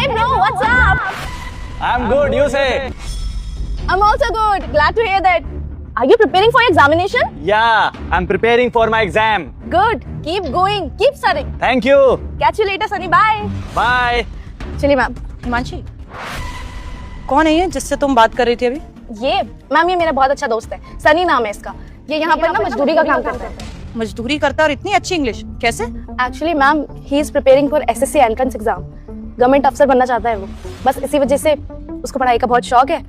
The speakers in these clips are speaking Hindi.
Hey bro, what's up? I'm good, you say? I'm also good. Glad to hear that. Are you preparing for your examination? Yeah, I'm preparing for my exam. Good. Keep going. Keep studying. Thank you. Catch you later, Sunny. Bye. Bye. चलिए मैम। हिमांशी, कौन है ये जिससे तुम बात कर रही थी अभी? ये मैम ये मेरा बहुत अच्छा दोस्त है, सनी नाम है इसका। ये यहाँ पर ना मजदूरी का काम करता है। मजदूरी करता है और इतनी अच्छी इंग्लिश कैसे? Actually ma'am he is preparing for SSC entrance exam. Government अफसर बनना चाहता है वो, बस इसी वजह से उसको पढ़ाई का बहुत शौक है,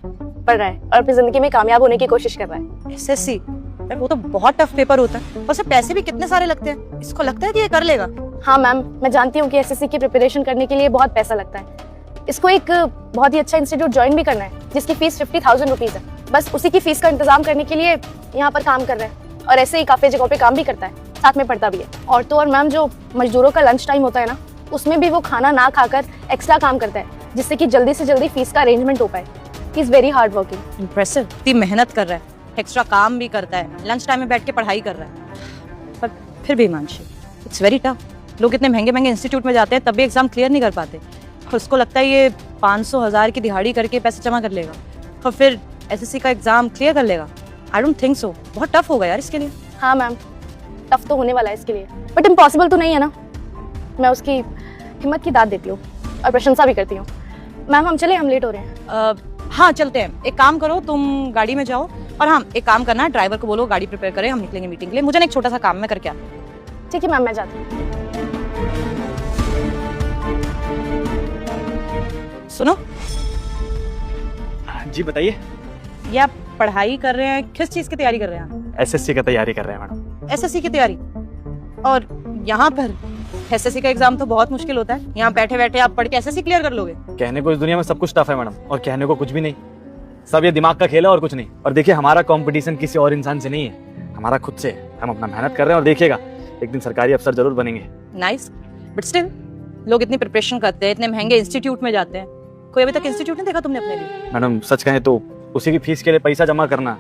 पढ़ रहा है और अपनी जिंदगी में कामयाब होने की कोशिश कर रहा है। एसएससी यार वो तो बहुत टफ पेपर होता है और उससे पैसे भी कितने सारे लगते हैं। इसको लगता है कि ये कर लेगा? हाँ मैम, मैं जानती हूँ कि एसएससी की प्रिपरेशन करने के लिए बहुत पैसा लगता है। इसको एक बहुत ही अच्छा इंस्टीट्यूट ज्वाइन भी करना है जिसकी फीस 50,000 रुपीज है। बस उसी की फीस का इंतजाम करने के लिए यहाँ पर काम कर रहा है और ऐसे ही काफी जगहों पे काम भी करता है, साथ में पढ़ता भी है। और तो और मैम जो मजदूरों का लंच टाइम होता है ना, उसमें भी वो खाना ना खाकर एक्स्ट्रा काम करता है जिससे कि जल्दी से जल्दी फीस का अरेंजमेंट हो पाए। He is very hard working. Impressive. इतनी मेहनत कर रहा है, एक्स्ट्रा काम भी करता है, लंच टाइम में बैठ के पढ़ाई कर रहा है। पर फिर भी हिमांशी, इट्स वेरी टफ। लोग इतने महंगे महंगे इंस्टीट्यूट में जाते हैं तब भी एग्जाम क्लियर नहीं कर पाते और उसको लगता है ये 500,000 की दिहाड़ी करके पैसे जमा कर लेगा और फिर एसएससी का एग्जाम क्लियर कर लेगा। I don't think so. बहुत टफ होगा यार इसके लिए। हाँ मैम, टफ तो होने वाला है इसके लिए, बट इम्पॉसिबल तो नहीं है ना। मैं उसकी हिम्मत की दाद देती हूँ और प्रशंसा भी करती हूँ। मैम हम चले, हम लेट हो रहे हैं। हाँ चलते हैं। एक काम करो, तुम गाड़ी में जाओ और हाँ एक काम करना, ड्राइवर को बोलो गाड़ी प्रिपेयर करे, हम निकलेंगे मीटिंग के लिए। मुझे ना एक छोटा सा काम मैं करके आती हूँ। ठीक है मैम, मैं जाती हूँ। सुनो जी बताइए। ये आप पढ़ाई कर रहे हैं, किस चीज की तैयारी कर रहे हैं? एसएससी का तैयारी कर रहे हैं मैडम। एसएससी की तैयारी? और यहाँ पर एसएससी का एग्जाम तो बहुत मुश्किल होता है। यहाँ बैठे बैठे आप पढ़ के एसएससी क्लियर कर लोगे? कहने को इस दुनिया में सब कुछ टफ है मैडम, और कहने को कुछ भी नहीं। सब ये दिमाग का खेल है और कुछ नहीं। और देखिए हमारा कंपटीशन किसी और इंसान से नहीं है, हमारा खुद से है। हम अपना मेहनत कर रहे हैं और देखिएगा एक दिन सरकारी अफसर जरूर बनेंगे। नाइस, बट स्टिल लोग इतनी प्रिपरेशन करते हैं, इतने महंगे इंस्टीट्यूट में जाते हैं। कोई अभी तक इंस्टीट्यूट नहीं देखा तुमने अपने लिए? मैडम सच कहें तो उसी की फीस के लिए पैसा जमा करना,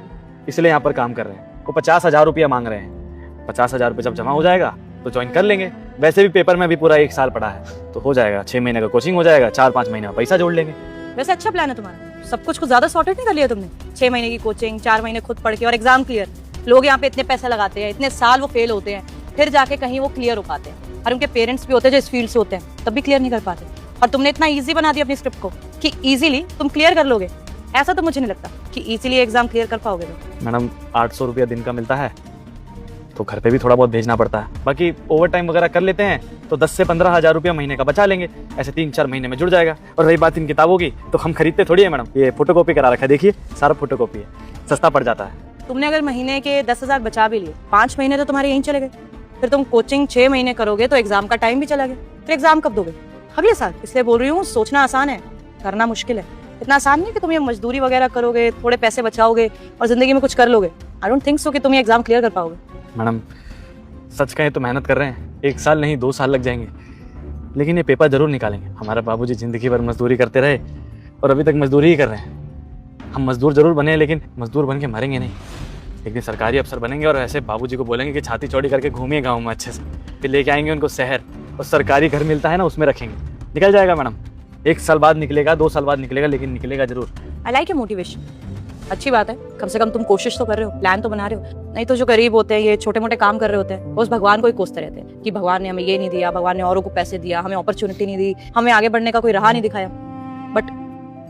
इसलिए यहाँ पर काम कर रहे हैं। वो 50,000 रुपया मांग रहे हैं। 50,000 रुपये जब जमा हो जाएगा तो ज्वाइन कर लेंगे। वैसे भी पेपर में भी पूरा 1 साल पढ़ा है तो हो जाएगा। 6 महीने का कोचिंग हो जाएगा, 4-5 महीने में पैसा जोड़ लेंगे। वैसे अच्छा प्लान है तुम्हारा। सब कुछ ज्यादा सॉर्टेड नहीं कर लिया तुमने? 6 महीने की कोचिंग, 4 महीने खुद पढ़ के और एग्जाम क्लियर। लोग यहाँ पे इतने पैसे लगाते हैं, इतने साल वो फेल होते हैं, फिर जाके कहीं वो क्लियर हो पाते हैं। और उनके पेरेंट्स भी होते हैं जो इस फील्ड से होते हैं, तब भी क्लियर नहीं कर पाते। और तुमने इतना ईजी बना दिया अपनी स्क्रिप्ट को कि इजीली तुम क्लियर कर लोगे। ऐसा तो मुझे नहीं लगता कि इजीली एग्जाम क्लियर कर पाओगे। मैडम 800 रुपया दिन का मिलता है तो घर पे भी थोड़ा बहुत भेजना पड़ता है। बाकी ओवर टाइम वगैरह कर लेते हैं तो 10 से 15,000 रुपया महीने का बचा लेंगे। ऐसे 3-4 महीने में जुड़ जाएगा। और रही बात इन किताबों की, तो हम खरीदते थोड़ी है मैडम, ये फोटोकॉपी करा रखा है। देखिए सारा फोटोकॉपी है, सस्ता पड़ जाता है। तुमने अगर महीने के 10,000 बचा भी लिए, 5 महीने तो तुम्हारे यहीं चले गए। फिर तुम कोचिंग 6 महीने करोगे तो एग्जाम का टाइम भी चला गया। फिर एग्जाम कब दोगे? अगले साल। इसलिए बोल रही हूँ, सोचना आसान है, करना मुश्किल है। इतना आसान नहीं कि तुम ये मजदूरी वगैरह करोगे, थोड़े पैसे बचाओगे और जिंदगी में कुछ कर लोगे। आई डोंट थिंक सो कि तुम ये एग्जाम क्लियर कर पाओगे। मैडम सच कहें तो मेहनत कर रहे हैं, 1 साल नहीं 2 साल लग जाएंगे, लेकिन ये पेपर जरूर निकालेंगे। हमारे बाबूजी जिंदगी भर मजदूरी करते रहे और अभी तक मजदूरी ही कर रहे हैं। हम मजदूर जरूर बने, लेकिन मजदूर बन के मरेंगे नहीं। एक दिन सरकारी अफसर बनेंगे और ऐसे बाबूजी को बोलेंगे कि छाती चौड़ी करके घूमिए गाँव में अच्छे से। फिर लेके आएंगे उनको शहर, और सरकारी घर मिलता है ना, उसमें रखेंगे। निकल जाएगा मैडम। 1 साल बाद निकलेगा, 2 साल बाद निकलेगा, लेकिन निकलेगा जरूर। I like your motivation. अच्छी बात है, कम से कम तुम कोशिश तो कर रहे हो, प्लान तो बना रहे हो। नहीं तो जो गरीब होते हैं, ये छोटे मोटे काम कर रहे होते हैं, वो उस भगवान को ही कोसते रहते हैं कि भगवान ने हमें ये नहीं दिया, भगवान ने औरों को पैसे दिया, हमें अपॉर्चुनिटी नहीं दी, हमें आगे बढ़ने का कोई राह नहीं दिखाया। बट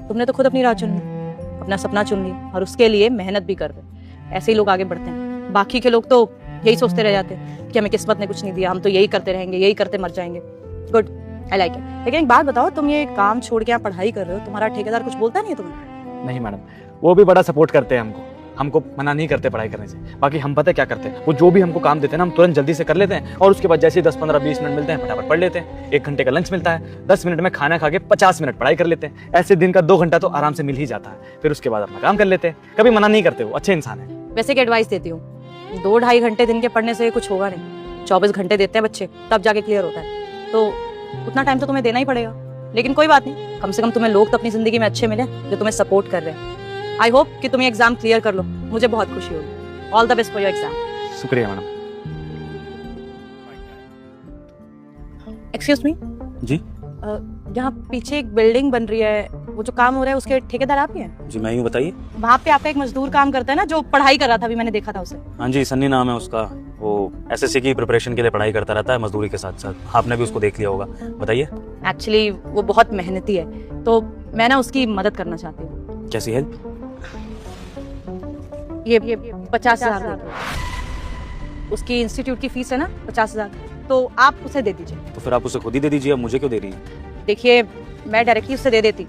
तुमने तो खुद अपनी राह चुन ली, अपना सपना चुन ली और उसके लिए मेहनत भी कर रहे। ऐसे ही लोग आगे बढ़ते हैं। बाकी के लोग तो यही सोचते रह जाते हैं कि हमें किस्मत ने कुछ नहीं दिया, हम तो यही करते रहेंगे, यही करते मर जाएंगे। Good, I like it. लेकिन एक बात बताओ, तुम ये काम छोड़ के यहाँ पढ़ाई कर रहे हो, तुम्हारा ठेकेदार कुछ बोलता नहीं है तुम्हें? नहीं मैडम, वो भी बड़ा सपोर्ट करते हैं हमको मना नहीं करते पढ़ाई करने से। बाकी हम पता है क्या करते हैं, वो जो भी हमको काम देते हैं ना, हम तुरंत जल्दी से कर लेते हैं और उसके बाद जैसे 10-15-20 मिनट मिलते हैं फटाफट पढ़ लेते हैं। 1 घंटे का लंच मिलता है, 10 मिनट में खाना खा के 50 मिनट पढ़ाई कर लेते हैं। ऐसे दिन का 2 घंटा तो आराम से मिल ही जाता है। फिर उसके बाद अपना काम कर लेते हैं। कभी मना नहीं करते, वो अच्छे इंसान है। वैसे की एडवाइस देती हूँ, 2-2.5 घंटे दिन के पढ़ने से कुछ होगा नहीं। 24 घंटे देते हैं बच्चे, तब जाके क्लियर होता है। तो उतना टाइम तो तुम्हें देना ही पड़ेगा। लेकिन कोई बात नहीं, कम से कम तुम्हें लोग तो अपनी जिंदगी में अच्छे मिले जो तुम्हें सपोर्ट कर रहे हैं। आई होप कि तुम ये एग्जाम क्लियर कर लो, मुझे बहुत खुशी होगी। All the best for your exam. शुक्रिया मैडम। एक्सक्यूज मी, जी यहाँ पीछे एक बिल्डिंग बन रही है, वो जो काम हो रहा है उसके ठेकेदार आप ही हैं? जी मैं ही हूँ, बताइए। वहाँ पे आपका एक मजदूर काम करता है ना, जो पढ़ाई कर रहा था, अभी मैंने देखा था उसे। हाँ जी, सन्नी नाम है उसका। वो एसएससी की प्रिपरेशन के लिए पढ़ाई करता रहता है मजदूरी के साथ साथ। आपने भी उसको देख लिया होगा, बताइए। एक्चुअली वो बहुत मेहनती है, तो मैं ना उसकी मदद करना चाहती हूँ। कैसी हेल्प? ये 50,000 उसकी इंस्टीट्यूट की फीस है ना, 50,000, तो आप उसे दे दीजिए। तो फिर आप उसे खुद ही दे दीजिए, अब मुझे क्यों दे रही है? देखिए, मैं डायरेक्टली उससे दे देती,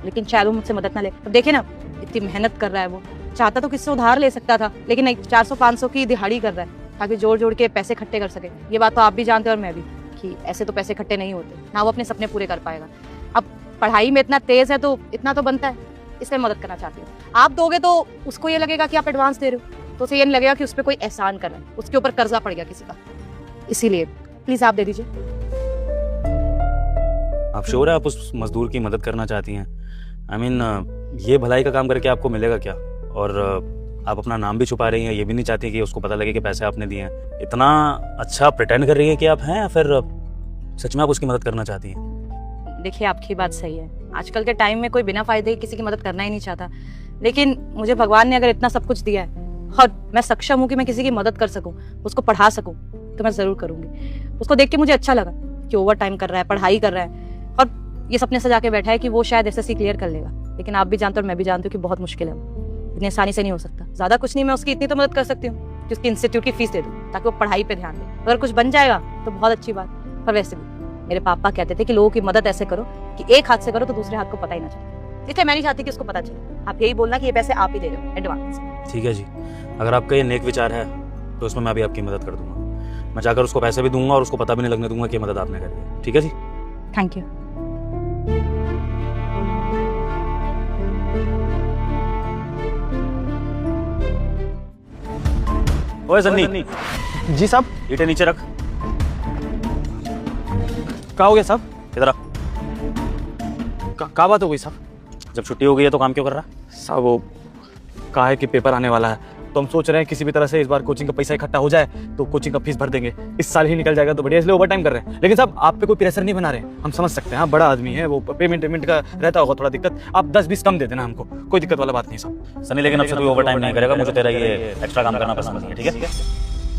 लेकिन शायद वो मुझसे मदद ना ले। अब देखिए ना, इतनी मेहनत कर रहा है वो, चाहता तो किससे उधार ले सकता था, लेकिन नहीं, 400-500 की दिहाड़ी कर रहा है ताकि जोड़ जोड़ के पैसे इकट्ठे कर सके। ये बात तो आप भी जानते हैं और मैं भी, कि ऐसे तो पैसे इकट्ठे नहीं होते ना, वो अपने सपने पूरे कर पाएगा। अब पढ़ाई में इतना तेज है तो इतना तो बनता है, इसलिए मदद करना चाहती हूँ। आप दोगे तो उसको ये लगेगा कि आप एडवांस दे रहे हो, तो उसे ये नहीं लगेगा कि उस पर कोई एहसान कर रहा है, उसके ऊपर कर्जा पड़ गया किसी का। इसीलिए प्लीज आप दे दीजिए। आप श्योर है आप उस मजदूर की मदद करना चाहती हैं? आई मीन ये भलाई का काम करके आपको मिलेगा क्या? और आप अपना नाम भी छुपा रही हैं, ये भी नहीं चाहती कि उसको पता लगे कि पैसे आपने दिए हैं। इतना अच्छा प्रिटेंड कर रही है कि आप हैं, या फिर सच में आप उसकी मदद करना चाहती हैं? देखिए, आपकी बात सही है, आजकल के टाइम में कोई बिना फायदे किसी की मदद करना ही नहीं चाहता, लेकिन मुझे भगवान ने अगर इतना सब कुछ दिया है और मैं सक्षम हूँ कि मैं किसी की मदद कर सकूँ, उसको पढ़ा सकूँ, तो मैं जरूर करूँगी। उसको देख के मुझे अच्छा लगा कि ओवर टाइम कर रहा है, पढ़ाई कर रहा है, और ये सपने सजा के बैठा है कि वो शायद एसएससी क्लियर कर लेगा, लेकिन आप भी जानते हो और मैं भी जानती हूँ कि बहुत मुश्किल है, इतनी आसानी से नहीं हो सकता। ज्यादा कुछ नहीं, मैं उसकी इतनी तो मदद कर सकती हूँ कि उसकी इंस्टीट्यूट की फीस दे दूँ ताकि वो पढ़ाई पे ध्यान दे। अगर कुछ बन जाएगा तो बहुत अच्छी बात, पर वैसे भी मेरे पापा कहते थे कि लोगों की मदद ऐसे करो कि एक हाथ से करो तो दूसरे हाथ को पता ही ना चले, इसलिए मैं नहीं चाहती कि उसको पता चले। आप यही बोलना कि ये पैसे आप ही दे रहे हो एडवांस। ठीक है जी, अगर आपका ये नेक विचार है तो उसमें मैं भी आपकी मदद कर दूंगा। मैं जाकर उसको पैसे भी दूंगा और उसको पता भी नहीं लगने दूंगा कि मदद आपने करी है। ठीक है जी? Thank you. ओए सन्नी, जी साहब। ईंटें नीचे रख। क्या हो गया साहब? इधर आ। क्या बात हो गई साहब? जब छुट्टी हो गई है तो काम क्यों कर रहा है? साहब वो कहा है कि पेपर आने वाला है, तो हम सोच रहे हैं किसी भी तरह से इस बार कोचिंग का पैसा इकट्ठा हो जाए तो कोचिंग का फीस भर देंगे, इस साल ही निकल जाएगा तो बढ़िया, इसलिए ओवर टाइम कर रहे हैं। लेकिन साहब आप पे कोई प्रेशर नहीं बना रहे हैं, हम समझ सकते हैं, आप बड़ा आदमी है, वो पेमेंट का रहता होगा थोड़ा दिक्कत, आप 10-20 कम दे देना हमको, कोई दिक्कत वाला बात नहीं साहब। सन्नी, लेकिन अब से तू ओवर टाइम नहीं करेगा, मुझे तेरा ये एक्स्ट्रा काम करना पसंद नहीं है। ठीक है?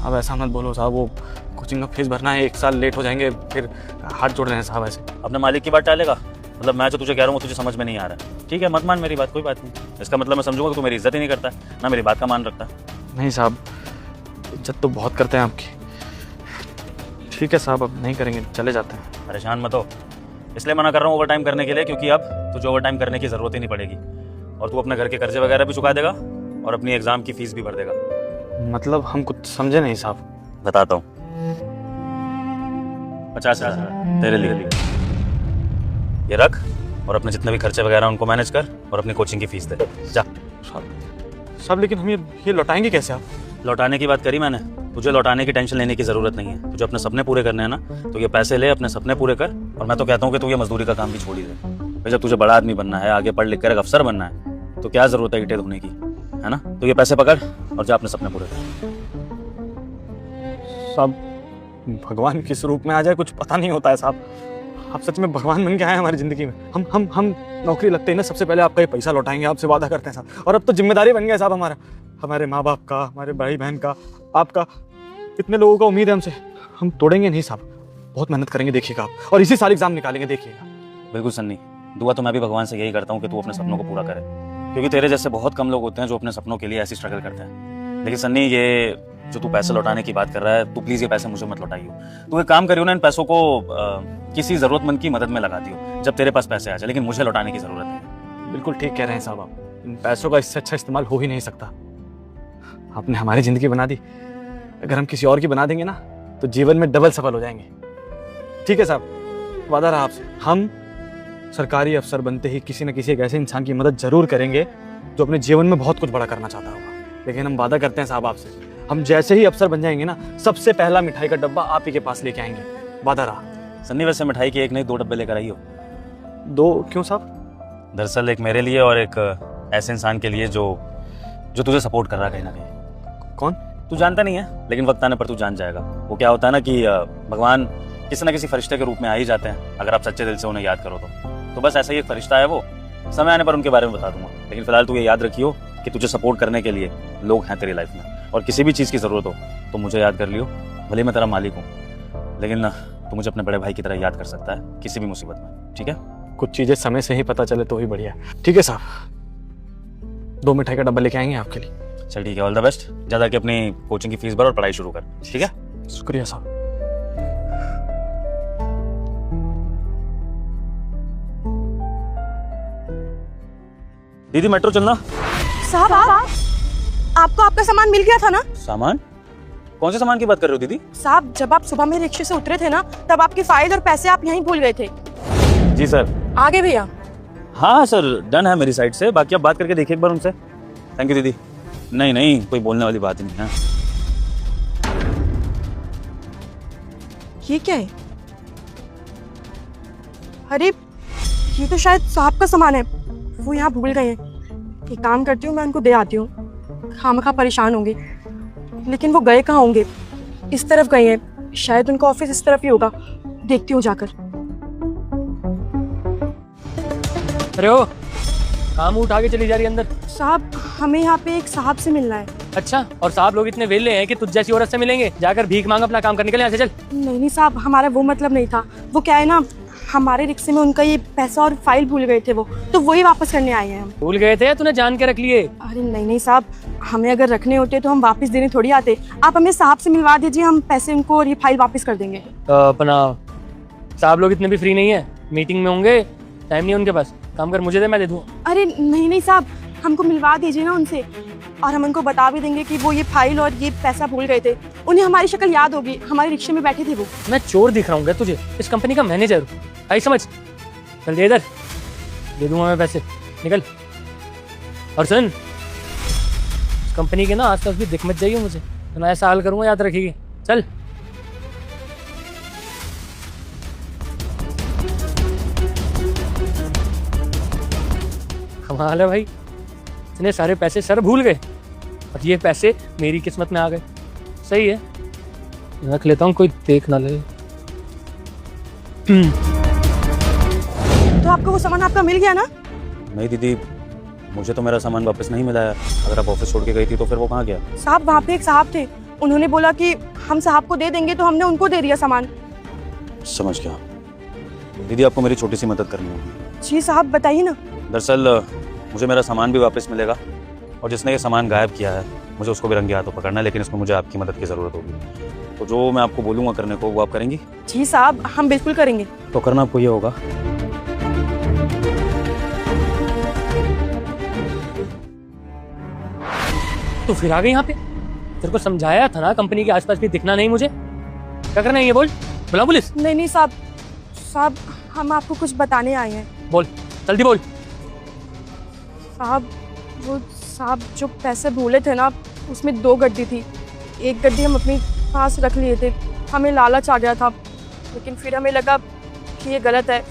अब ऐसा मत बोलो साहब, वो कोचिंग का फीस भरना है, 1 साल लेट हो जाएंगे, फिर हाथ जोड़ रहे हैं साहब ऐसे। अपने मालिक की बात टालेगा? मतलब मैं जो तुझे कह रहा हूँ तुझे समझ में नहीं आ रहा है। ठीक है, मत मान मेरी बात, कोई बात नहीं। इसका मतलब मैं समझूंगा कि तू मेरी इज्जत ही नहीं करता, ना मेरी बात का मान रखता। नहीं साहब, इज्जत तो बहुत करते हैं आपकी। ठीक है साहब, अब नहीं करेंगे, चले जाते हैं। परेशान मत हो, इसलिए मना कर रहा हूँ ओवर टाइम करने के लिए, क्योंकि अब तुझे ओवर टाइम करने की ज़रूरत ही नहीं पड़ेगी, और तू अपने घर के कर्जे वगैरह भी चुका देगा और अपनी एग्ज़ाम की फीस भी भर देगा। मतलब हम कुछ समझे नहीं साहब। बताता हूँ। 50,000 तेरे लिए, ये रख, और अपने जितने भी खर्चे वगैरह उनको मैनेज कर और अपनी कोचिंग की फीस दे जा। साहब लेकिन हम ये लौटाएंगे कैसे आप? लौटाने की बात करी मैंने, तुझे लौटाने की टेंशन लेने की ज़रूरत नहीं है। तुझे अपने सपने पूरे करने हैं ना, तो ये पैसे ले, अपने सपने पूरे कर, और मैं तो कहता हूँ कि तू ये मजदूरी का काम भी छोड़ ही दे भाई। जब तुझे बड़ा आदमी बनना है, आगे पढ़ लिख कर एक अफसर बनना है, तो क्या ज़रूरत है ईंटें धोने की, है ना? तो ये पैसे पकड़ और जा अपने सपने पूरे कर। साहब भगवान किस रूप में आ जाए कुछ पता नहीं होता है साहब, आप सच में भगवान बन के आए हैं हमारी ज़िंदगी में। हम नौकरी लगते ही ना सबसे पहले आपका ये पैसा लौटाएंगे, आपसे वादा करते हैं साहब। और अब तो जिम्मेदारी बन गया साहब हमारा, हमारे माँ बाप का, हमारे भाई बहन का, आपका, कितने लोगों का उम्मीद है हमसे, हम तोड़ेंगे नहीं साहब। बहुत मेहनत करेंगे देखिएगा आप, और इसी साल एग्जाम निकालेंगे देखिएगा। बिल्कुल सन्नी, दुआ तो मैं भी भगवान से यही करता हूँ कि तू अपने सपनों को पूरा करे, क्योंकि तेरे जैसे बहुत कम लोग होते हैं जो अपने सपनों के लिए ऐसी स्ट्रगल करते हैं। लेकिन सन्नी, ये जो तू पैसे लौटाने की बात कर रहा है, तू प्लीज़ ये पैसे मुझे मत लौटाइयो। तू एक काम करियो ना, इन पैसों को किसी ज़रूरतमंद की मदद में लगा दियो जब तेरे पास पैसे आ जाए, लेकिन मुझे लौटाने की ज़रूरत नहीं है। बिल्कुल ठीक कह रहे हैं साहब आप, इन पैसों का इससे अच्छा इस्तेमाल हो ही नहीं सकता। आपने हमारी ज़िंदगी बना दी, अगर हम किसी और की बना देंगे ना तो जीवन में डबल सफल हो जाएंगे। ठीक है साहब, वादा रहा आपसे, हम सरकारी अफसर बनते ही किसी न किसी एक ऐसे इंसान की मदद जरूर करेंगे जो अपने जीवन में बहुत कुछ बड़ा करना चाहता होगा। लेकिन हम वादा करते हैं साहब आपसे, हम जैसे ही अफसर बन जाएंगे ना, सबसे पहला मिठाई का डब्बा आप ही के पास लेके आएंगे, वादा रहा। सन्नी, वैसे मिठाई की एक नहीं 2 डब्बे लेकर आई हो। 2 क्यों साहब? दरअसल एक मेरे लिए और एक ऐसे इंसान के लिए जो तुझे सपोर्ट कर रहा है कहीं ना कहीं। कौन? तू जानता नहीं है, लेकिन वक्त आने पर तू जान जाएगा। वो क्या होता है ना कि भगवान किसी न किसी फरिश्ते के रूप में आ ही जाते हैं अगर आप सच्चे दिल से उन्हें याद करो तो बस ऐसा ही एक फरिश्ता है वो। समय आने पर उनके बारे में बता दूंगा, लेकिन फिलहाल तू ये याद रखियो कि तुझे सपोर्ट करने के लिए लोग हैं तेरी लाइफ में, और किसी भी चीज़ की ज़रूरत हो तो मुझे याद कर लियो। भले मैं तेरा मालिक हूँ, लेकिन ना तू मुझे अपने बड़े भाई की तरह याद कर सकता है किसी भी मुसीबत में, ठीक है? कुछ चीज़ें समय से ही पता चले तो ही बढ़िया। ठीक है साहब, 2 मिठाई का डब्बा लेके आएंगे आपके लिए। चल ठीक है, ऑल द बेस्ट। ज़्यादा कि अपनी कोचिंग की फीस भर और पढ़ाई शुरू कर, ठीक है? शुक्रिया साहब। दीदी मेट्रो चलना। साहब आपको आपका सामान मिल गया था ना? सामान? कौन से सामान की बात कर रहे हो दीदी? साहब जब आप सुबह में रिक्शे से उतरे थे ना, तब आपकी फाइल और पैसे आप यहीं भूल गए थे। जी सर। आगे भैया। हाँ सर, डन है मेरी साइड से। बाकी आप बात करके देखिए एक बार उनसे। थैंक यू दीदी। नहीं नहीं, कोई बोलने वाली बात ही नहीं है। ये क्या है? अरे ये तो शायद साहब का सामान है, वो यहाँ भूल गए हैं। एक काम करती हूँ, मैं उनको दे आती हूँ, खामखा परेशान होंगे। लेकिन वो गए कहाँ होंगे? इस तरफ गए हैं, शायद उनका ऑफिस इस तरफ ही होगा। देखती हूँ जाकर। अरे ओ, काम उठा के चली जा रही है अंदर। साहब हमें यहाँ पे एक साहब से मिलना है। अच्छा, और साहब लोग इतने वेले हैं कि तुझ जैसी औरत से मिलेंगे? जाकर भीख मांग अपना काम करने के लिए यहाँ से चल। नहीं साहब, हमारा वो मतलब नहीं था। वो क्या है ना, हमारे रिक्शे में उनका ये पैसा और फाइल भूल गए थे वो, तो वही वापस करने आए हैं हम। भूल गए थे? तूने जान के रख लिए? अरे नहीं साहब, हमें अगर रखने होते तो हम वापस देने थोड़ी आते। आप हमें साहब से मिलवा दीजिए, हम पैसे उनको और ये फाइल वापस कर देंगे। अपना साहब लोग इतने भी फ्री नहीं है, मीटिंग में होंगे, टाइम नहीं है उनके पास। काम कर, मुझे दे, मैं दे दूँ। अरे नहीं साहब, हमको मिलवा दीजिए ना उनसे, और हम उनको बता भी देंगे कि वो ये फाइल और ये पैसा भूल गए थे। उन्हें हमारी शक्ल याद होगी, हमारे रिक्शे में बैठे थे वो। मैं चोर दिख रहा हूँ क्या तुझे? इस कंपनी का मैनेजर हूँ, आई समझ। चल दे इधर, दे दूंगा मैं पैसे, निकल। और सुन, इस कंपनी के ना आसपास भी दिख मत जाइए मुझे, तो मैं ऐसा हाल करूँगा, याद रखिए। चल। कमाल है भाई, इतने सारे पैसे सर भूल गए, और ये पैसे मेरी किस्मत में आ गए। सही है, रख लेता हूँ, कोई देख ना ले। तो आपको वो सामान आपका मिल गया ना? नहीं दीदी, मुझे तो मेरा सामान वापस नहीं मिला है। अगर आप ऑफिस छोड़ के गई थी तो फिर वो कहाँ गया? साहब वहाँ पे एक साहब थे, उन्होंने बोला कि हम साहब को दे देंगे, तो हमने उनको दे दिया सामान। समझ गया। दीदी आपको मेरी छोटी सी मदद करनी होगी। जी साहब बताइए ना। दरअसल मुझे मेरा सामान भी वापस मिलेगा, और जिसने ये सामान गायब किया है मुझे उसको भी रंगे हाथों पकड़ना है, लेकिन इसमें मुझे आपकी मदद की ज़रूरत होगी। तो जो मैं आपको बोलूँगा करने को वो आप करेंगी? जी साहब, हम बिल्कुल करेंगे। तो करना आपको ये होगा, तू फिर आ गई यहाँ पे? तेरे को समझाया था ना कंपनी के आसपास भी दिखना नहीं मुझे। क्या करना है ये बोल? बुला पुलिस। नहीं साहब, हम आपको कुछ बताने आए हैं। बोल, जल्दी बोल। साहब वो साहब जो पैसे भूले थे ना, उसमें 2 गड्डी थी। एक गड्डी हम अपने पास रख लिए थे, हमें लालच आ गया था, लेकिन फिर हमें लगा कि ये गलत है।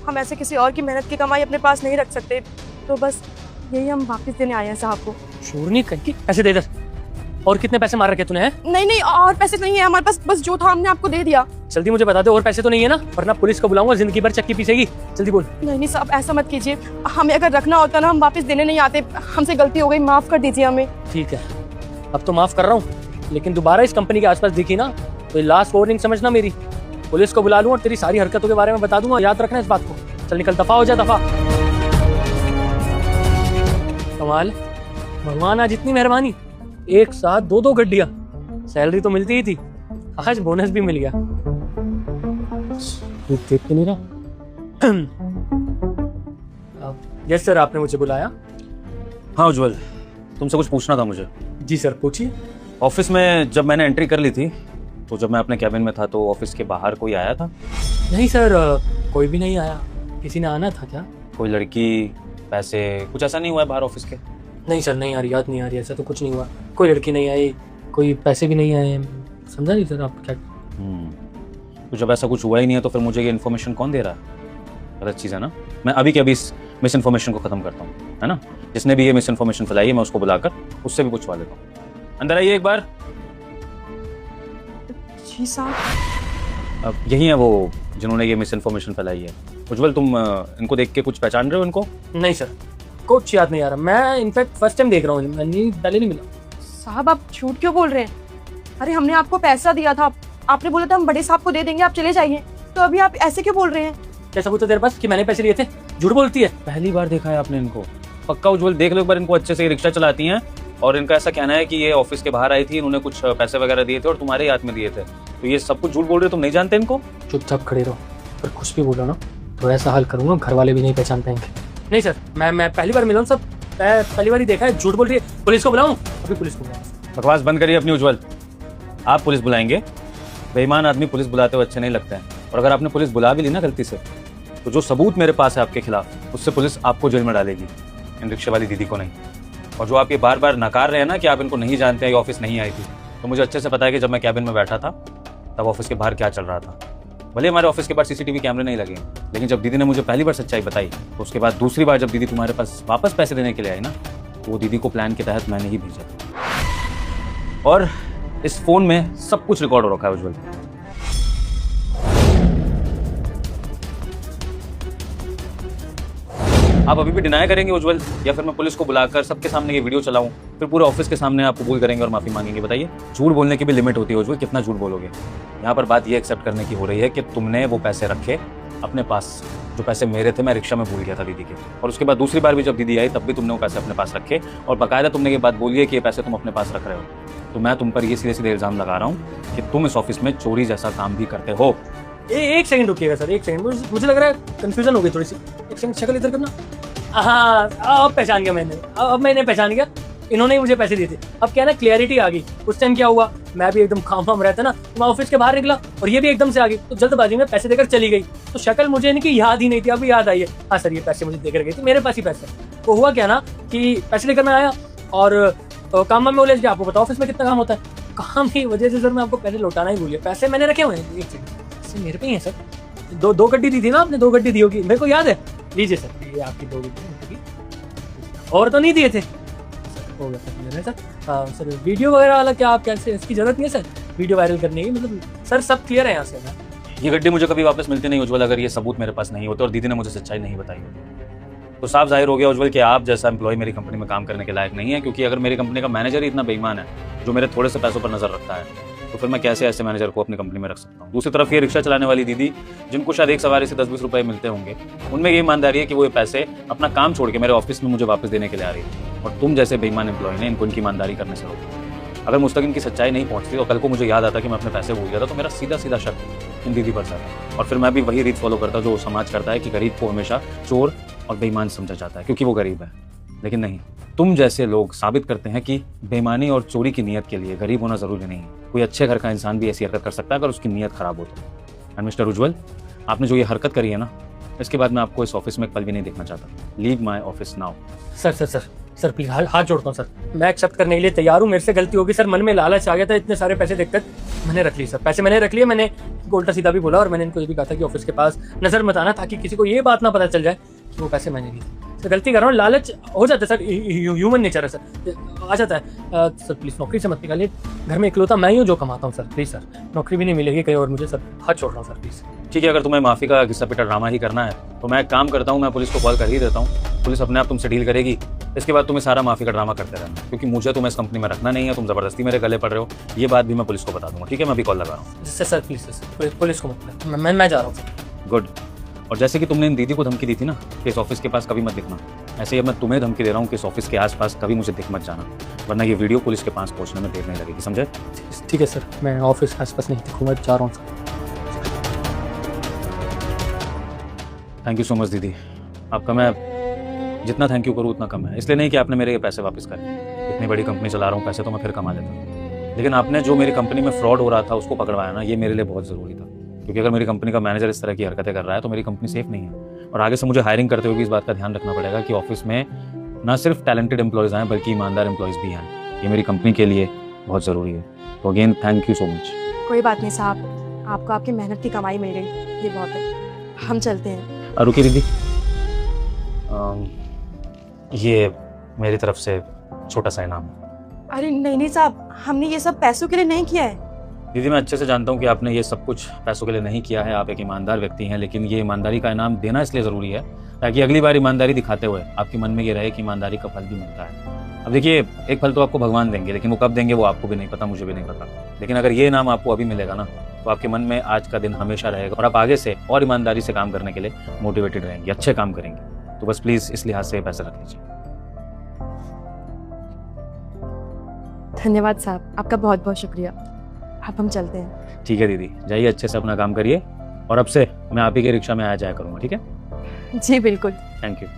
हम ऐसे किसी और की मेहनत की कमाई अपने पास नहीं रख सकते, तो बस यही हम वापस देने आए हैं साहब को। शोर नहीं करके पैसे दे इधर। और कितने पैसे मार रखे तूने? हैं? नहीं और पैसे नहीं है हमारे पास, बस जो था हमने आपको दे दिया। जल्दी मुझे बता दे, और पैसे तो नहीं है ना, वरना पुलिस को बुलाऊंगा, जिंदगी भर चक्की पीसेगी। जल्दी बोल। नहीं साहब, ऐसा मत कीजिए, हमें अगर रखना होता ना हम वापस देने नहीं आते। हमसे गलती हो गई, माफ कर दीजिए हमें। ठीक है, अब तो माफ कर रहा हूँ, लेकिन दोबारा इस कंपनी के आसपास दिखी ना तो लास्ट वार्निंग समझना मेरी। पुलिस को बुला लूँ और तेरी सारी हरकतों के बारे में बता दूंगा, याद रखना इस बात को। चल निकल, दफा हो जा, दफा। कमाल, भगवान आज इतनी मेहरबानी, एक साथ 2 गड्डियां। सैलरी तो मिलती ही थी, आज बोनस भी मिल गया। देख के नहीं रहा। यस सर, आपने मुझे बुलाया? हाँ उज्जवल, तुमसे कुछ पूछना था मुझे। जी सर, पूछिए। ऑफिस में जब मैंने एंट्री कर ली थी, तो जब मैं अपने कैबिन में था तो ऑफिस के बाहर कोई आया था? नहीं सर, कोई भी नहीं आया। किसी ने आना था क्या? कोई लड़की, पैसे, कुछ ऐसा नहीं हुआ है बाहर ऑफिस के? नहीं सर, नहीं आ रही, याद नहीं आ रही, ऐसा तो कुछ नहीं हुआ। कोई लड़की नहीं आई, कोई पैसे भी नहीं आए। समझा नहीं सर आप क्या? तो जब ऐसा कुछ हुआ ही नहीं है तो फिर मुझे ये इन्फॉर्मेशन कौन दे रहा है? गलत चीज़ है ना। मैं अभी के अभी इस मिस इन्फॉर्मेशन को ख़त्म करता हूँ, है ना। जिसने भी ये मिस इन्फॉर्मेशन फैलाई है मैं उसको बुलाकर उससे भी पूछवा लेता हूँ। अंदर आइए एक बार। जी साहब। अब यही है वो जिन्होंने ये मिस इन्फॉर्मेशन फैलाई है। उज्जवल, तुम इनको देख के कुछ पहचान रहे हो इनको? नहीं सर, कुछ याद नहीं आ रहा। मैं इनफैक्ट फर्स्ट टाइम देख रहा हूँ, मैंने पहले नहीं मिला। साहब आप झूठ क्यों बोल रहे हैं? अरे हमने आपको पैसा दिया था, आपने बोला था हम बड़े साहब को दे देंगे, आप चले जाइए, तो अभी आप ऐसे क्यों बोल रहे हैं? क्या सबूत है तेरे पास कि मैंने पैसे लिए थे? झूठ बोलती है। पहली बार देखा है आपने इनको? पक्का उज्जवल देख लो एक बार इनको अच्छे से। रिक्शा चलाती हैं और इनका ऐसा कहना है कि ये ऑफिस के बाहर आई थी, इन्होंने कुछ पैसे वगैरह दिए थे और तुम्हारे हाथ में दिए थे, तो ये सब कुछ झूठ बोल रहे हो, तुम नहीं जानते इनको? चुपचाप खड़े रहो, पर कुछ भी बोलो ना तो ऐसा हाल करूंगा घर वाले भी नहीं पहचान पाएंगे। नहीं सर, मैं पहली बार मिला हूँ सर, मैं पहली बार ही देखा है। झूठ बोल रही है। पुलिस को बुलाऊं? अभी पुलिस को बुलाऊं? बकवास बंद करिए अपनी उज्जवल। आप पुलिस बुलाएंगे? बेईमान आदमी पुलिस बुलाते हुए अच्छे नहीं लगते हैं। और अगर आपने पुलिस बुला भी ली ना गलती से, तो जो सबूत मेरे पास है आपके खिलाफ, उससे पुलिस आपको जेल में डालेगी, इन रिक्शे वाली दीदी को नहीं। और जो आप ये बार बार नकार रहे हैं ना कि आप इनको नहीं जानते हैं, ये ऑफिस नहीं आई थी, तो मुझे अच्छे से पता है कि जब मैं कैबिन में बैठा था तब ऑफिस के बाहर क्या चल रहा था। भले हमारे ऑफिस के बाहर सीसीटीवी कैमरे नहीं लगे, लेकिन जब दीदी ने मुझे पहली बार सच्चाई बताई, तो उसके बाद दूसरी बार जब दीदी तुम्हारे पास वापस पैसे देने के लिए आई ना, तो वो दीदी को प्लान के तहत मैंने ही भेजा। और इस फोन में सब कुछ रिकॉर्ड हो रखा है उज्जवल। आप अभी भी डिनाई करेंगे उज्जवल, या फिर मैं पुलिस को बुलाकर सबके सामने ये वीडियो चलाऊं, फिर पूरे ऑफिस के सामने आप कबूल करेंगे और माफी मांगेंगे? बताइए। झूठ बोलने की भी लिमिट होती है उज्जवल, कितना झूठ बोलोगे? यहाँ पर बात ये एक्सेप्ट करने की हो रही है कि तुमने वो पैसे रखे अपने पास, जो पैसे मेरे थे, मैं रिक्शा में भूल गया था दीदी के, और उसके बाद दूसरी बार भी जब दीदी आई तब भी तुमने वो पैसे अपने पास रखे, और बाकायदा तुमने ये बात बोली है कि ये पैसे तुम अपने पास रख रहे हो। तो मैं तुम पर ये सीधे सीधे इल्जाम लगा रहा हूँ कि तुम इस ऑफिस में चोरी जैसा काम भी करते हो। एक सेकंड रुकिएगा सर, एक सेकंड, मुझे लग रहा है कंफ्यूजन हो गई थोड़ी सी। एक सेकंड, शक्ल इधर करना। हाँ, अब पहचान गया मैंने, अब मैंने पहचान गया, इन्होंने ही मुझे पैसे दिए थे। अब क्या ना, क्लैरिटी आ गई। उस टाइम क्या हुआ, मैं भी एकदम खाम खाम रहता ना, तो मैं ऑफिस के बाहर निकला और ये भी एकदम से आ गई, तो जल्दबाजी में पैसे देकर चली गई। तो शक्ल मुझे इनकी याद ही नहीं थी, अभी याद आई है। हाँ सर, ये पैसे मुझे देकर गई थी, मेरे पास ही पैसे। तो हुआ क्या ना कि पैसे लेकर मैं आया और काम में बोले, आपको पता ऑफिस में कितना काम होता है, काम की वजह से सर मैं आपको पैसे लौटाना ही भूल गया। पैसे मैंने रखे हुए हैं, एक सेकंड, मेरे पे ही है सर। दो गड्डी दी थी ना आपने, 2 गड्डी दी होगी, मेरे को याद है। लीजिए सर, ये आपकी 2 गड्डी, और तो नहीं दिए थे। हो गया सर, सर हाँ सर, वीडियो वगैरह वाला क्या आप कैसे, इसकी जरूरत नहीं है सर वीडियो वायरल करने की, मतलब सर सब क्लियर है यहाँ से ना। ये गड्डी मुझे कभी वापस मिलती नहीं उज्जवल, अगर ये सबूत मेरे पास नहीं होते और दीदी ने मुझे सच्चाई नहीं बताई होती। तो साफ जाहिर हो गया उज्जवल कि आप जैसा एम्प्लॉय मेरी कंपनी में काम करने के लायक नहीं है, क्योंकि अगर मेरी कंपनी का मैनेजर ही इतना बेईमान है जो मेरे थोड़े से पैसों पर नजर रखता है, तो फिर मैं कैसे ऐसे मैनेजर को अपनी कंपनी में रख सकता हूँ। दूसरी तरफ ये रिक्शा चलाने वाली दीदी, जिनको शायद एक सवारी से 10-20 रुपए मिलते होंगे, उनमें ये ईमानदारी है कि वो ये पैसे अपना काम छोड़ के मेरे ऑफिस में मुझे वापस देने के लिए आ रही है, और तुम जैसे बेईमान एम्प्लॉय ने इनको इनकी ईमानदारी करने से रोका। अगर मुझ तक इनकी सच्चाई नहीं पहुंचती और कल को मुझे याद आता कि मैं अपने पैसे भूल गया था, तो मेरा सीधा सीधा शक इन दीदी पर जाता, और फिर मैं भी वही रीत फॉलो करता जो समाज करता है कि गरीब को हमेशा चोर और बेईमान समझा जाता है क्योंकि वो गरीब है। लेकिन नहीं, तुम जैसे लोग साबित करते हैं कि बेईमानी और चोरी की नीयत के लिए गरीब होना जरूरी नहीं है। कोई अच्छे घर का इंसान भी ऐसी हरकत कर सकता है अगर उसकी नीयत खराब हो तो। एंड मिस्टर उज्जवल, आपने जो ये हरकत करी है ना, इसके बाद मैं आपको इस ऑफिस में एक पल भी नहीं देखना चाहता। Leave my office now. Sir sir sir sir please हाथ जोड़ता हूँ सर, मैं एक्सेप्ट करने के लिए तैयार हूँ। मेरे से गलती होगी सर, मन में लालच आ गया था, इतने सारे पैसे देखकर मैंने रख लिए सर। पैसे मैंने रख लिए, मैंने उल्टा सीधा भी बोला, और मैंने इनको ये भी कहा था कि ऑफिस के पास नजर मत आना, ताकि किसी को ये बात ना पता चल जाए कि वो पैसे मैंने लिए। सर गलती कर रहा हूँ, लालच हो जाता है सर, ह्यूमन नेचर है सर, आ जाता है। सर प्लीज़ नौकरी से मत निकालिए, घर में इकलौता मैं ही हूँ जो कमाता हूँ सर, प्लीज़ सर, नौकरी भी नहीं मिलेगी कहीं और मुझे सर, हाथ छोड़ रहा हूँ सर प्लीज़। ठीक है, अगर तुम्हें माफी का घिस्सा पिटा ड्रामा ही करना है तो मैं एक काम करता हूँ, मैं पुलिस को कॉल कर ही देता हूँ, पुलिस अपने आप तुमसे डील करेगी। इसके बाद तुम्हें सारा माफी का ड्रामा करते रहना, क्योंकि मुझे तुम्हें इस कंपनी में रखना नहीं है, तुम जबरदस्ती मेरे गले पड़ रहे हो, ये बात भी मैं पुलिस को बता दूंगा। ठीक है, मैं अभी कॉल लगा रहा हूँ। सर प्लीज़ सर, पुलिस को मत, मैं जा रहा हूँ सर। गुड। और जैसे कि तुमने इन दीदी को धमकी दी थी ना कि इस ऑफिस के पास कभी मत दिखना, ऐसे ही अब मैं तुम्हें धमकी दे रहा हूँ कि इस ऑफिस के आसपास कभी मुझे दिख मत जाना, वरना ये वीडियो पुलिस के पास पहुंचने में देर नहीं लगेगी, समझे? ठीक है सर, मैं ऑफिस के आसपास नहीं दिखूंगा, जा रहा हूँ sir. Thank you so much दीदी, आपका मैं जितना थैंक यू करूँ उतना कम है। इसलिए नहीं कि आपने मेरे ये पैसे वापस करे, इतनी बड़ी कंपनी चला रहा हूँ, पैसे तो मैं फिर कमा लेता, लेकिन आपने जो मेरी कंपनी में फ्रॉड हो रहा था उसको पकड़वाया ना, ये मेरे लिए बहुत ज़रूरी था। क्योंकि अगर मेरी कंपनी का मैनेजर इस तरह की हरकतें कर रहा है तो मेरी कंपनी सेफ नहीं है, और आगे से मुझे हायरिंग करते हुए भी इस बात का ध्यान रखना पड़ेगा कि ऑफिस में ना सिर्फ टैलेंटेड एम्प्लॉयज़ आएँ बल्कि ईमानदार एम्प्लॉयज़ भी हैं। ये मेरी कंपनी के लिए बहुत ज़रूरी है। तो again thank you so much. कोई बात नहीं साहब, आपको आपकी मेहनत की कमाई मिल गई, ये बहुत है, हम चलते हैं। रुकी दीदी, ये मेरी तरफ से छोटा सा इनाम। अरे नहीं नहीं साहब, हमने ये सब पैसों के लिए नहीं किया है, दीदी मैं अच्छे से जानता हूँ कि आपने ये सब कुछ पैसों के लिए नहीं किया है, आप एक ईमानदार व्यक्ति हैं, लेकिन ये ईमानदारी का इनाम देना इसलिए ज़रूरी है ताकि अगली बार ईमानदारी दिखाते हुए आपके मन में ये रहे कि ईमानदारी का फल भी मिलता है। अब देखिए, एक फल तो आपको भगवान देंगे, लेकिन वो कब देंगे वो आपको भी नहीं पता, मुझे भी नहीं पता। लेकिन अगर ये इनाम आपको अभी मिलेगा ना, तो आपके मन में आज का दिन हमेशा रहेगा और आप आगे से और ईमानदारी से काम करने के लिए मोटिवेटेड रहेंगे, अच्छे काम करेंगे। तो बस प्लीज़ इस लिहाज से ये पैसे रख लीजिए। धन्यवाद साहब, आपका बहुत बहुत शुक्रिया। अब हम चलते हैं। ठीक है दीदी, जाइए अच्छे से अपना काम करिए और अब से मैं आप ही के रिक्शा में आया जाया करूँगा, ठीक है? जी बिल्कुल। Thank you.